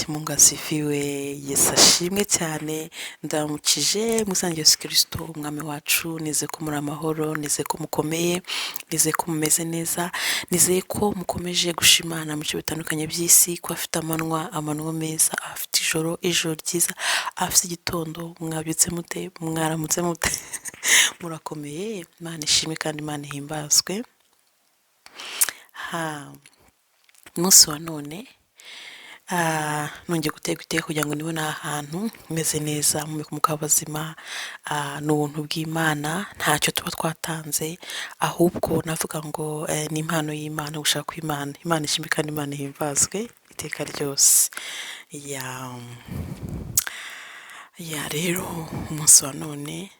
Mungu asifiwe. Yesu ashimwe cyane. Ndamukije musange Yesu Kristo umwami wacu. Nize ko muri amahoro, nize ko mukomeye, nize ko mumeze neza, nize ko mukomeje gushimana mu bice bitandukanye by'isi, ko afite amanwa meza, afite ijoro ryiza, afite igitondo. Mwabyutse mute? Mwaramutse mute? Murakomeye. Imana ishimwe kandi Imana ihimbazwe. Umunsi wa none nongeye gutega iteka kugira ngo niwe n'ahantu meze neza mu kabazima, n'ubuntu bw'Imana, ntacyo tuba twatanze, ahubwo navuga ngo ni impano y'Imana, gushaka kw'Imana. Imana ishimwe kandi Imana ihimbazwe iteka ryose. Rero umunsi wa none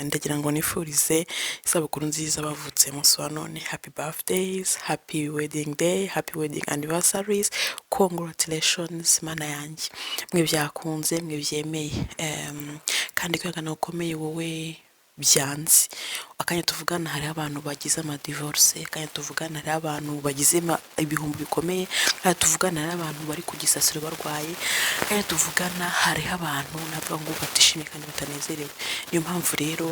ndagira ngo nifurize isabukuru nziza bavutse umunsi wa none. Happy birthdays, happy wedding day, happy wedding anniversaries. Congratulations mana yanjye, mwe byakunze, mwe byemeye, kandi kwegana ukomeye wowe byanze. Akanya tuvugana hari abantu bagize ama divorce, akanya tuvugana hari abantu bagize ibihumbi bikomeye, akanya tuvugana hari abantu bari ku gisasiro barwaye, akanya tuvugana hari abantu navuga ngo batishimye kandi batanezerewe. Niyo mpamvu rero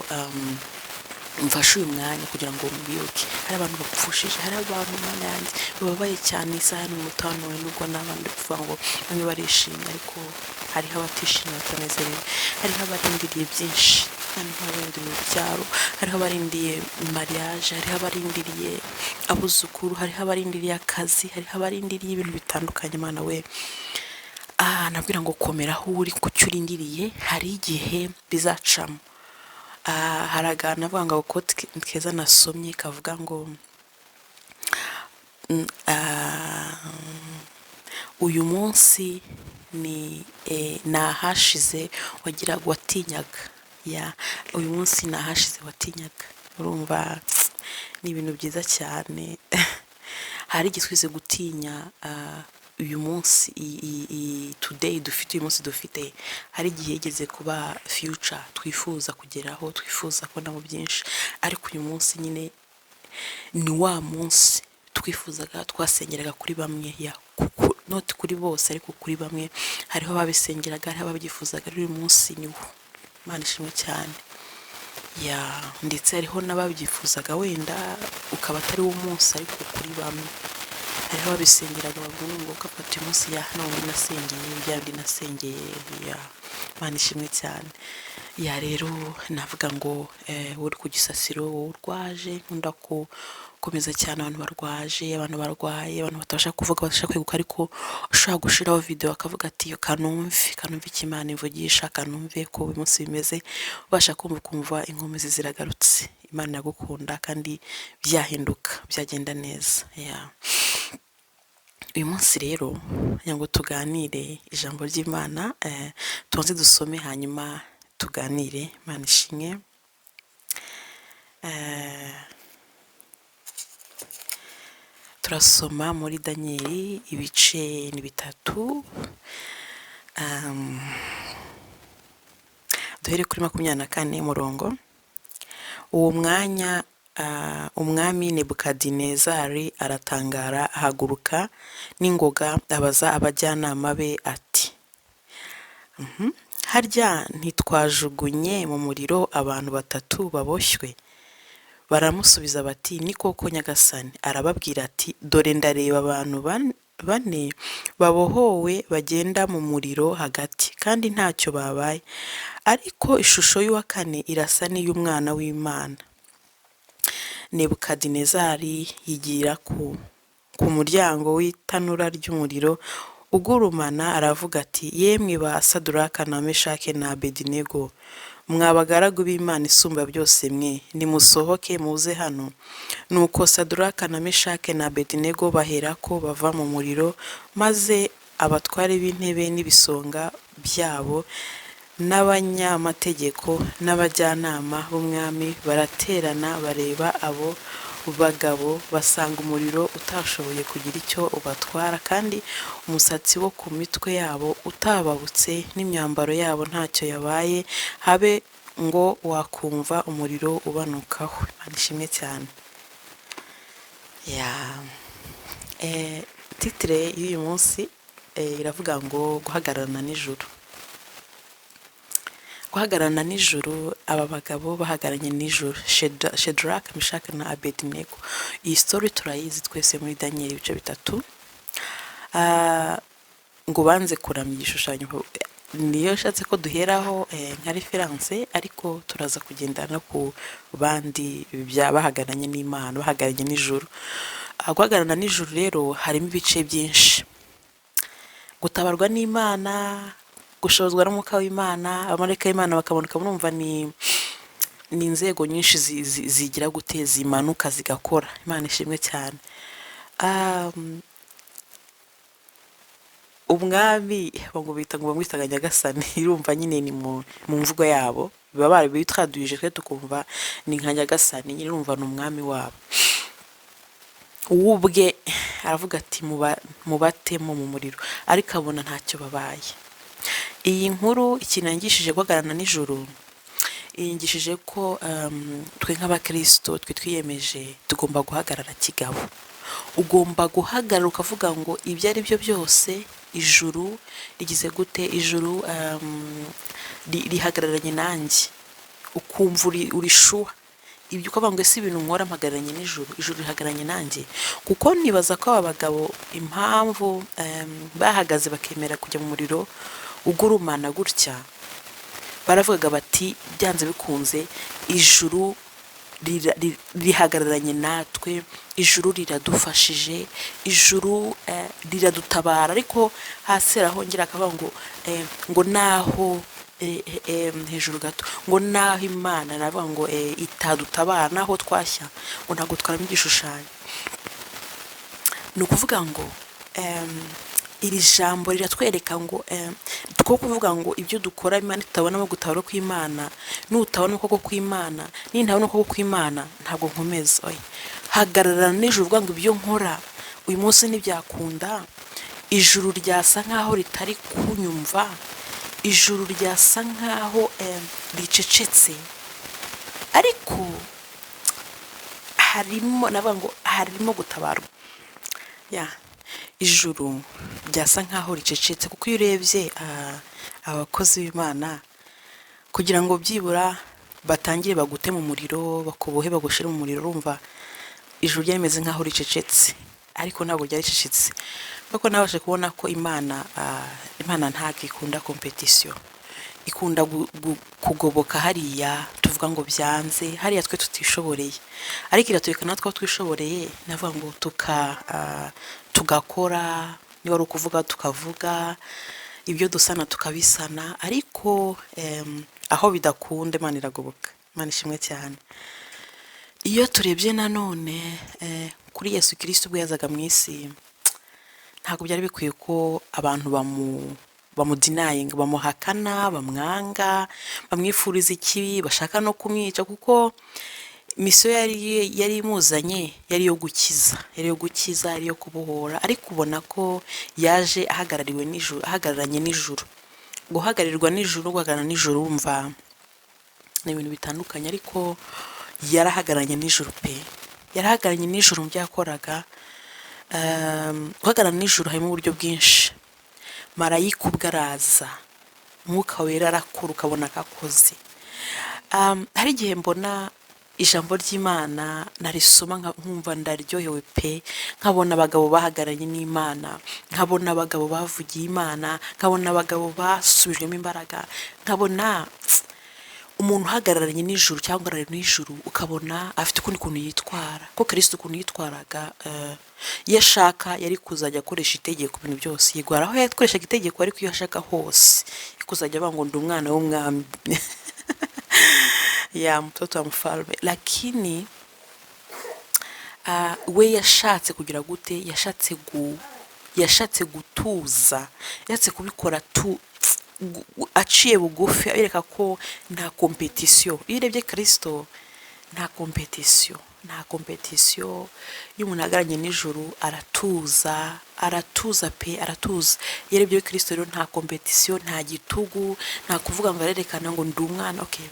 mfashe uyu mwanya kugira ngo mubiyoke. Hari abantu bapfushije, hari abantu mana yanjye bababaye cyane isaha n'umunota none, nubwo n'abandi kuvuga ngo bamwe barishimye, ariko hariho abatishimye batanezerewe, hariho abarindiriye byinshi, hariho abarindiriye ibyaro, hariho abarindiriye mariage, hariho abarindiriye abuzukuru, hariho abarindiriye akazi, hariho abarindiriye ibintu bitandukanye. Mana we, nabwira ngo komera aho uri ku cyo urindiriye, hari igihe bizacamo. Haragana avuga ngo ko keza nasomye kavuga ngo uyu munsi ni nahashize wagiraga watinyaga. Uyu munsi nahashize watinyaga. Urumva ni ibintu byiza cyane. Hari igiswize gutinya uyu munsi today dufite, uyu munsi dufite, hari igihe yigeze kuba future twifuza kugeraho, twifuza kubona mu byinshi, ariko uyu munsi nyine ni wa munsi twifuzaga, twasengeraga kuri bamwe, not kuri bose ariko kuri bamwe. Hariho babisengeraga, hariho babyifuzaga, uyu munsi ni wo. Imana ishimwe cyane. Ndetse hariho n'ababyifuzaga wenda ukaba atari wo munsi, ariko kuri bamwe hariho babisengeraga bavuga ngo kapata uyu munsi none nasengeye byandi nasengeye. Imana ishimwe cyane. Rero navuga ngo uri ku gisasiro, wowe urwaje, nkunda komeza cyane abantu barwaje, abantu barwaye, abantu batabasha kuvuga, batabasha kweguka, ariko ushobora gushiraho video akavuga ati yo kanumve ikimana ivugisha, kanumve ko uyu munsi bimeze, ubasha kumva inkomezi ziragarutse. Imana yagukunda kandi byahinduka, byagenda neza. Uyu munsi rero ngo tuganire ijambo ry'Imana, tubanze dusome hanyuma tuganire. Imana ishimwe. Turasoma muri Danieli ibice ni 3, duhere kuri 24 murongo. Uwo mwanya umwami Nebukadinezari aratangara, ahaguruka n'ingoga, abaza abajyanama be ati harya ntitwajugunye mu muriro abantu 3 baboshywe? Baramusubiza bati ni koko nyagasani. Arababwira ati dore ndareba abantu 4 babohowe bagenda mu muriro hagati, kandi ntacyo babaye, ariko ishusho y'uwa 4 irasa n'iy'umwana w'Imana. Nebukadinezari yigira ku muryango w'itanura ry'umuriro ugurumana, aravuga ati yemwe ba Saduraka na Meshake na Abedinego, mwabagaragu b'Imana isumba byose mwe, nimusohoke muze hano. Nuko Saduraka na Meshake na Abedinego baherako bava mu muriro, maze abatware b'intebe n'ibisonga byabo n'abanyamategeko n'abajyanama b'umwami baraterana, bareba abo bagabo, basanga umuriro utashoboye kugira icyo ubatwara, kandi umusatsi wo ku mitwe yabo utababutse, n'imyambaro yabo ntacyo yabaye, habe ngo wakumva umuriro ubanukaho. Imana ishimwe cyane. Titre y'uyu munsi iravuga ngo guhagararana n'ijuru. Guhagararana n'ijuru, aba bagabo bahagaranye n'ijuru, Shadrach, Meshach na Abednego. Iyi story turayizi twese muri Daniel ibice 3. Ngo banze kuramya igishushanyo, niyo nshatse ko duheraho nka reference, ariko turaza kugendana ku bandi bahagaranye n'Imana, bahagaranye n'ijuru. Guhagararana n'ijuru rero harimo ibice byinshi: gutabarwa n'Imana, gushozwa n'umwuka w'Imana, abamarayika b'Imana bakaboneka. Murumva ni inzego nyinshi zigira guteza imanuka zigakora. Imana ishimwe cyane. Umwami bamwita ngo bamwitaga Nyagasani, irumva nyine ni mu mvugo yabo, baba bitraduje twe tukumva ni nka Nyagasani, nyine urumva ni umwami wabo. Ubwe aravuga ati mubatemo mu muriro, ariko abona ntacyo babaye. Iyi nkuru ikintu yangishije guhagararana n'ijuru, yingishije ko twe nk'abakristo twe twiyemeje tugomba guhagarara kigabo. Ugomba guhagarara ukavuga ngo ibyo ari byo byose ijuru rigize gute, ijuru rihagararanye nanjye, ukumva urishuha ibyo ukavuga ngo ese ibintu nkora mpagararanye n'ijuru, ijuru rihagararanye nanjye. Kuko nibaza ko aba bagabo impamvu bahagaze bakemera kujya mu muriro ugurumana gutya, baravugaga bati byanze bikunze ijuru rihagararanye natwe, ijuru riradufashije, ijuru riradutabara. Ariko hasi arahongera akavuga ngo naho hejuru gato, ngo naho Imana navuga ngo itadutabara, naho twashya ngo ntabwo twaramo igishushanyo. Ni ukuvuga ngo iri jambo riratwereka ngo two kuvuga ngo ibyo dukora Imana tutabonamo gutabara kw'Imana, nutabona ukuboko kw'Imana, nintabona ukuboko kw'Imana ntabwo nkomeza. Hagararana n'ijuru, uvuga ngo ibyo nkora uyu munsi ntibyakunda, ijuru ryasa nkaho ritari kunyumva, ijuru ryasa nkaho ricecetse, ariko harimo navuga ngo harimo gutabarwa. Ijuru ryasa nkaho ricecetse, kuko iyo urebye abakozi b'Imana kugira ngo byibura batangire bagute mu muriro, bakubohe bagushire mu muriro, urumva ijuru ryameze nkaho ricecetse, ariko ntabwo ryari ricecetse. Kuko nabashe kubona ko Imana ntabwo ikunda competition, ikunda kugoboka hariya tuvuga ngo byanze, hariya twe tutishoboreye, ariko iratureka natwe twishoboreye, navuga ngo tugakora, niba ari ukuvuga tukavuga, ibyo dusana tukabisana, ariko aho bidakunda Imana iragoboka. Imana ishimwe cyane. Iyo turebye nanone kuri Yesu Kristo ubwo yazaga mu isi, ntabwo byari bikwiye ko abantu bamudinayinga, bamuhakana, bamwanga, bamwifuriza ikibi, bashaka no kumwica, kuko misiyo yari imuzanye yari yo gukiza, yari yo kubohora. Ariko ubona ko yaje ahagararanye n'ijuru. Guhagarirwa n'ijuru, guhagararana n'ijuru, wumva ni ibintu bitandukanye, ariko yarahagararanye n'ijuru pe, yarahagararanye n'ijuru mu byo yakoraga. Guhagararana n'ijuru harimo uburyo bwinshi. Marayika ubwo araza, umwuka wera arakora, ukabona akakoze. Hari igihe mbona ijambo ry'Imana narisoma nkumva ndaryohewe pe, nkabona abagabo bahagararanye n'Imana, nkabona abagabo bavugiye Imana, nkabona abagabo basubijwemo imbaraga, nkabona umuntu uhagararanye n'ijuru cyangwa uhagararanye n'ijuru, ukabona afite ukundi kuntu yitwara. Ko Kristo ukuntu yitwaraga, iyo ashaka yari kuzajya akoresha itegeko ibintu byose, yigwara aho yakoreshaga itegeko, ariko iyo ashaka hose kuzajya avuga ngo ndi umwana w'umwami ya mtoto wa mfalme. Lakini we yashatse kugira gute, yashatse gutuza, yashatse kubikora aciye bugufi, abereka ko nta competition. Iyo urebye Kristo nta competition. Iyo umuntu ahagararanye n'ijuru aratuza pe, aratuza. Iyo urebye Kristo rero nta competition, nta gitugu, nta kuvuga ngo arerekana ngo ndi umwana. Okay,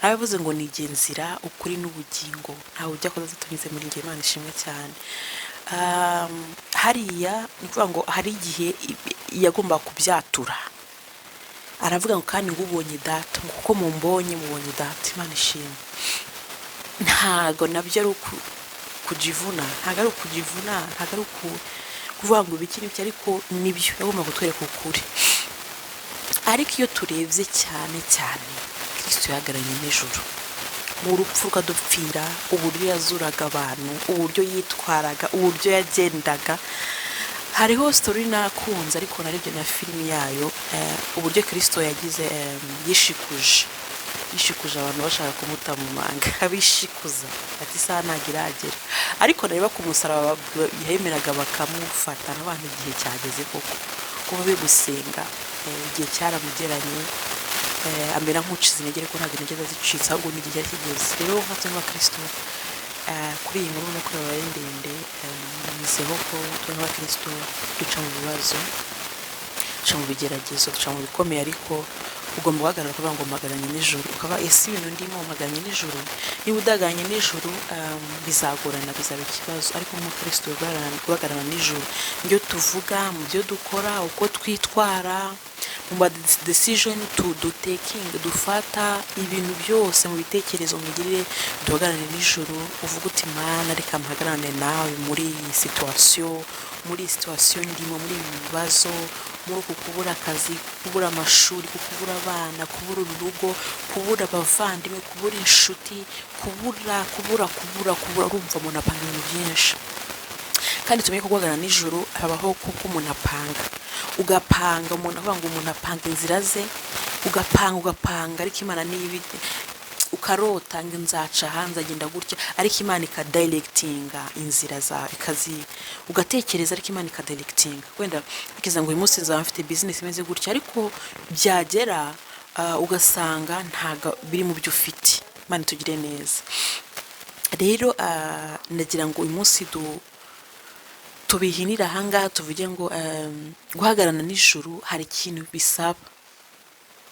aravuze ngo nigenzira ukuri n'ubugingo, ntawe ujya koza tunyuze muri njye. Imana ishimwe cyane. hariya ni ukuvuga ngo hari igihe yagomba kubyatura, aravuga ngo kandi ngo ubonye data, ngo kuko mumbonye mubonye data. Imana ishimwe. Ntago nabyo ari kujivuna, ntago ari ukujivuna, ntago ari kuvuga ngo ibiki n'ibyo, ariko nibyo yagomba kutwereka ukuri. Ariko iyo turebye cyane cyane, Kristo yahagararanye n'ijuru mu rupfu rukadupfira, uburyo yazuraga abantu, uburyo yitwaraga, uburyo yagendaga. Hariho story nakunze, ariko narebye na filimi yayo, uburyo Kristo yagize yishikuje abantu bashaka kumuta mu manga, abishikuza ati isaha ntago iragera. Ariko nareba ku musaraba yemeraga bakamufata n'abantu igihe cyageze koko kuba be gusenga, igihe cyaramugeranye, amera nk'ucize intege, ariko ntabwo intege zicitse, ahubwo ni igihe cyari kigeze. Rero nkatwe nka Kristo, kuri iyi nkuru no kuri abaye ndende, nizeho ko twe nk'abakristo duca mu bibazo, duca mu bigeragezo, duca mu bikomeye, ariko ugomba guhagarara kuvuga ngo mpagaranye n'ijuru. Ukaba ese ibintu ndimo mpagaranye n'ijuru. Niba udaganye n'ijuru, bizagorana, bizaba ikibazo. Ariko nk'umukristo guhagarara n'ijuru, ibyo tuvuga, mu byo dukora, uko twitwara, mu decision taking dufata, ibintu byose mu bitekerezo mugirire, duhagarane n'ijuru. Uvuga uti Mana, reka mpagarane nawe muri iyi situation ndimo, muri ibi bibazo, muri uku kubura akazi, kubura amashuri, kubura abana, kubura urugo, kubura abavandimwe, kubura inshuti, kubura urumva umuntu apanga ibintu byinshi. Kandi tumenye ko guhagarara n'ijuru habaho kuko umuntu apanga, ugapanga, umuntu avuga ngo umuntu apanga inzira ze, ugapanga, ariko Imana nibi ukarota ngo nzaca hanze agenda gutya, ariko Imana ikadirectinga inzira zawe, ugatekereza, ariko Imana ikadirectinga. Wenda ukiza ngo uyu munsi nzaba mfite business imeze gutya, ariko byagera ugasanga ntago biri mu byo ufite. Imana tugire neza. Rero nagira ngo uyu munsi tubihinira ahangaha, tuvuge ngo guhagararana n'ijuru hari ikintu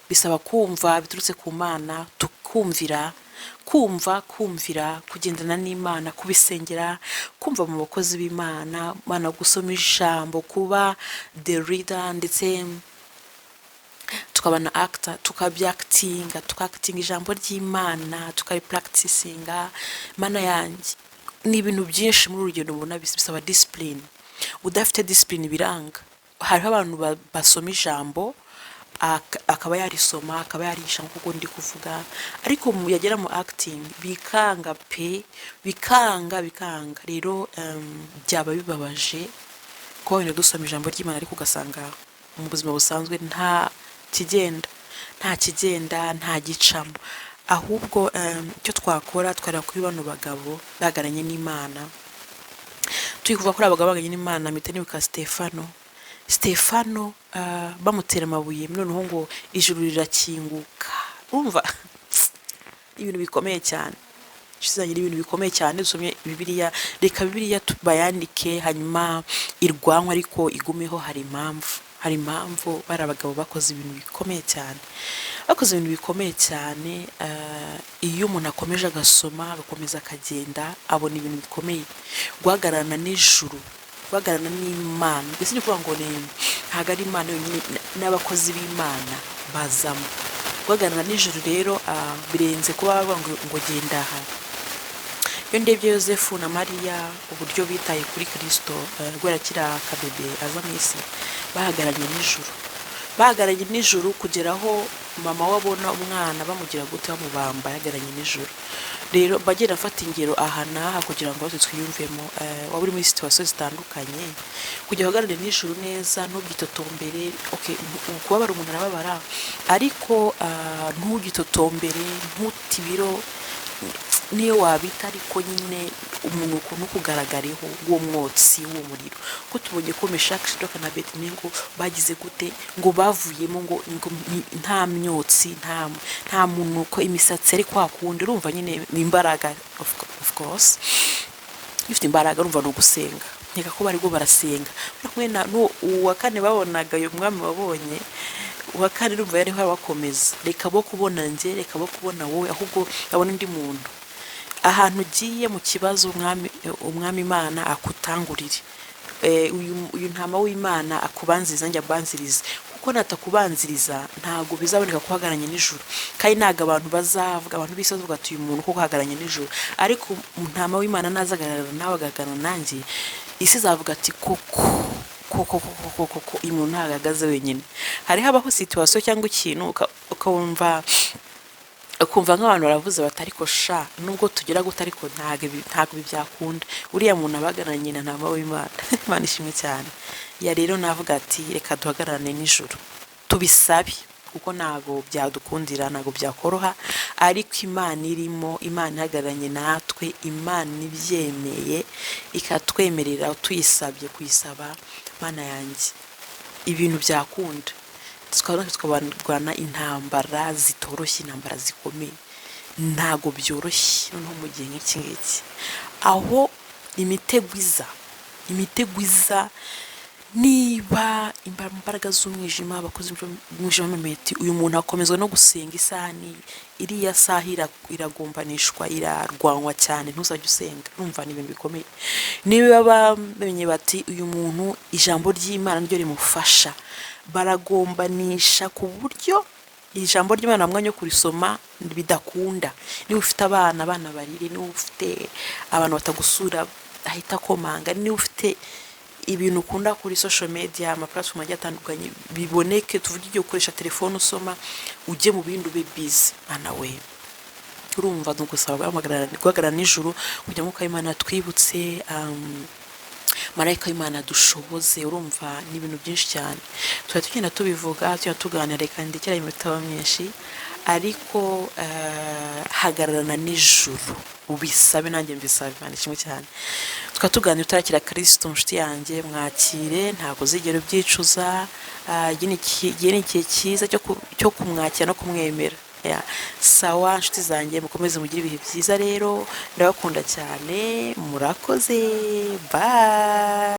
bisaba kumva biturutse ku Mana, tukumvira, kumvira, kugendana n'Imana, kubisengera, kumva mu bakozi b'Imana, Mana gusoma ijambo, kuba the reader, ndetse tukabana actor, tukabyactinga ijambo ry'Imana, tukabipracticinga. Mana yanjye, ni ibintu byinshi muri urugendo ubona bisaba discipline. Udafite discipline biranga. Hariho abantu basoma ijambo akaba yarisoma, akaba yarisha kuko ndi kuvuga, ariko yagera mu acting bikanga. Rero byaba bibabaje ko wenda dusoma ijambo ry'Imana, ariko ugasanga mu buzima busanzwe nta kigenda, nta gicamo. Ahubwo icyo twakora, twareba kuri bano bagabo bagaranye n'Imana, kuva kuri abagabo baganye n'Imana, mitenibuka Stefano bamutera amabuye, noneho ngo ijuru rirakinguka. Umva ibintu bikomeye cyane, kizanye ibintu bikomeye cyane. Dusomye Bibiliya, reka Bibiliya bayandike, hanyuma irwanwa, ariko igumeho. Hari impamvu bari abagabo bakoze ibintu bikomeye cyane. Iyo umuntu akomeje agasoma, agakomeza akagenda, abona ibintu bikomeye. Guhagararana n'ijuru, guhagararana n'Imana, mbese ni ukuvuga ngo ntabwo ari Imana yonyine, n'abakozi b'Imana bazamo. Guhagararana n'ijuru rero birenze kuba bavuga ngo genda aha. Iyo ndebye Yosefu na Mariya, uburyo bitaye kuri Kristo, guhera kiriya kabebe aza mu isi, bahagararanye n'ijuru kugeraho mama wabona umwana bamugira gute, bamubamba, yahagararanye n'ijuru. Rero bagenda afata ingero aha n'aha kugira ngo bose twiyumvemo, waba uri muri situation zitandukanye, kugira uhagarare n'ijuru neza, ntugitotombere. Kubabara umuntu arababara, ariko ntugitotombere, ntutibiro, niyo wabita, ariko nyine umuntu ukuntu kugaragareho uwo mwotsi w'uwo muriro. Ko tubonye ko Meshaki, Shadraka na Abedinego bagize gute, ngo bavuyemo ngo nta myotsi, nta muntu ko imisatsi ari kwa kundi. Urumva nyine ni imbaraga, of course ifite imbaraga. Urumva no gusenga, nkeka ko bari go barasenga. Uwa kane babonaga uyu mwami wabonye, uwa kane urumva yari bakomeza, reka bo kubona njye, reka bo kubona wowe, ahubwo abona undi muntu. ahantu ugiye mu kibazo umwami Imana akutangurire. Uyu ntama w'Imana akubanziriza njya abanziriza, kuko natakubanziriza ntago bizaboneka ko uhagararanye n'ijuru, kandi ntago abantu bazavuga, abantu b'isi bavuga ati uyu muntu ko uhagararanye n'ijuru, ariko ntama w'Imana nazagarara nawe agahagarara nanjye, isi izavuga ati koko uyu muntu ntahagaze wenyine. Hari habaho situation cyangwa ikintu ukumva nk'abantu baravuze bati ariko sha nubwo tugira gute ariko ntago byakunda, uriya muntu abagararanye na ntama w'Imana. Imana ishimwe cyane. Ya rero navuga ati reka duhagararane n'ijuru tubisabe, kuko ntago byadukundira, ntago byakoroha, ariko Imana irimo, Imana ihagararanye natwe, Imana ibyemeye ikatwemerera tuyisabye, kuyisaba Mana yanjye ibintu byakunda, tukabarwana intambara zitoroshye, intambara zikomeye, ntago byoroshye. Noneho mu gihe nk'iki ngiki aho imitego iza, niba imbaraga z'umwijima, abakozi b'umwijima bameti uyu muntu akomezwa no gusenga isaha iriya saha iragombanishwa, irarwanwa cyane, ntuzajya usenga. Urumva ni ibintu bikomeye. Niba bamenye bati uyu muntu ijambo ry'Imana ryo rimufasha, baragombanisha ku buryo ijambo ry'Imana mwanya wo kurisoma bidakunda. Niba ufite abana barire, niba ufite abantu batagusura ahita komanga, niba ufite ibintu ukunda kuri social media, ama platform agiye atandukanye, biboneke, tuvuge igiye ukoresha telefone usoma, ujye mu bindi ube busy. Ana we urumva dugusaba guhagarara n'ijuru kugira ngo Imana twibutse, marayika w'Imana dushoboze. Urumva ni ibintu byinshi cyane tuba tugenda tubivuga, tuganira, reka ndekera imitaba myinshi, ariko hagararana n'ijuru ubisabe, nanjye mbisabe. Imana ishimwe cyane. Tukatuganira utarakira Kristo, nshuti yanjye mwakire, ntago zigera ubyicuza. Igihe ni igihe cyiza cyo kumwakira no kumwemera. Sawa nshuti zanjye, mukomeze mugire ibihe byiza. Rero ndabakunda cyane, murakoze, bye.